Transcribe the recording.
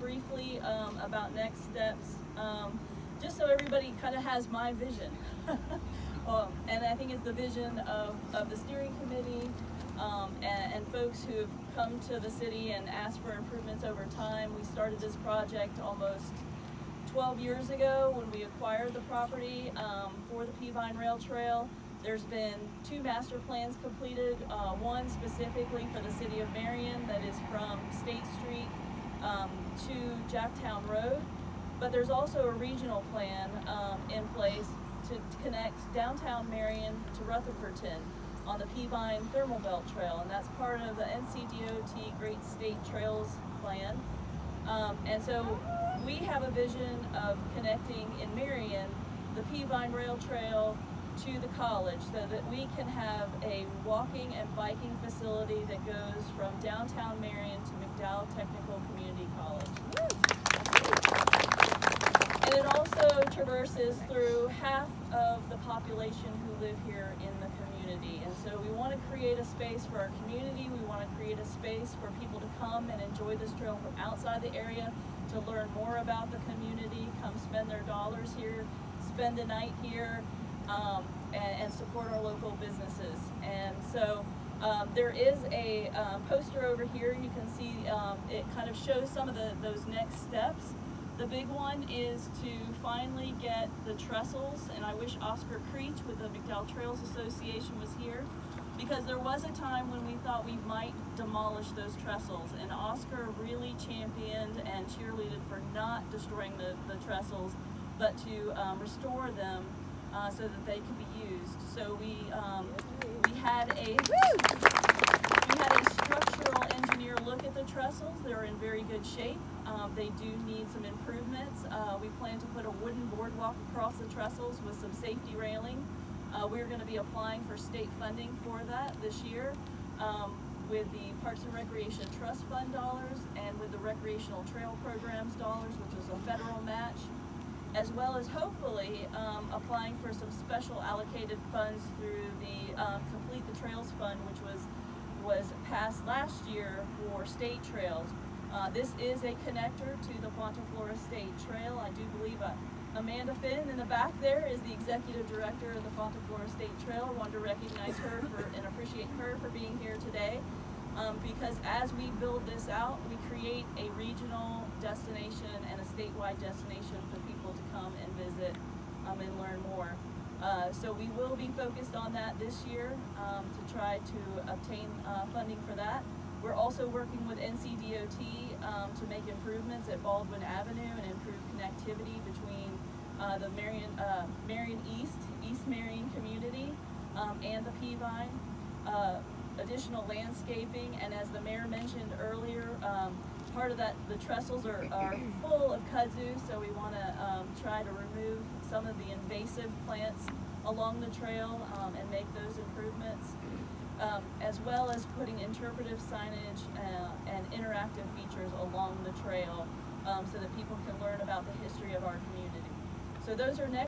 briefly about next steps, just so everybody kind of has my vision. And I think it's the vision of the steering committee and folks who have come to the city and asked for improvements over time. We started this project almost 12 years ago when we acquired the property for the Peavine Rail Trail. There's been 2 master plans completed, one specifically for the city of Marion that is from State Street to Jacktown Road, but there's also a regional plan in place to connect downtown Marion to Rutherfordton on the Peavine Thermal Belt Trail, and that's part of the NCDOT Great State Trails Plan. And so we have a vision of connecting in Marion the Peavine Rail Trail to the college so that we can have a walking and biking facility that goes from downtown Marion to McDowell Technical Community College. And it also traverses through half of the population who live here in the community. And so we want to create a space for our community. We want to create a space for people to come and enjoy this trail from outside the area, to learn more about the community, come spend their dollars here, spend the night here, and support our local businesses. And so there is a poster over here. You can see it kind of shows some of those next steps. The big one is to finally get the trestles, and I wish Oscar Creech with the McDowell Trails Association was here, because there was a time when we thought we might demolish those trestles, and Oscar really championed and cheerleaded for not destroying the trestles, but to restore them so that they could be used. So we had a structural engineer look at the trestles. They're in very good shape. They do need some improvements. We plan to put a wooden boardwalk across the trestles with some safety railing. We're going to be applying for state funding for that this year with the Parks and Recreation Trust Fund dollars and with the Recreational Trail Programs dollars, which is a federal match, as well as hopefully applying for some special allocated funds through the Complete the Trails Fund, which was passed last year for state trails. This is a connector to the Fonta Flora State Trail. I do believe Amanda Finn in the back there is the executive director of the Fonta Flora State Trail. I wanted to recognize her and appreciate her for being here today, because as we build this out, we create a regional destination and a statewide destination for people to come and visit and learn more. So we will be focused on that this year to try to obtain funding for that. We're also working with NCDOT to make improvements at Baldwin Avenue and improve connectivity between the Marion East Marion community and the Peavine. Additional landscaping, and as the mayor mentioned earlier, part of that, the trestles are full of kudzu, so we want to try to remove some of the invasive plants along the trail and make those improvements, as well as putting interpretive signage and interactive features along the trail so that people can learn about the history of our community. So those are next.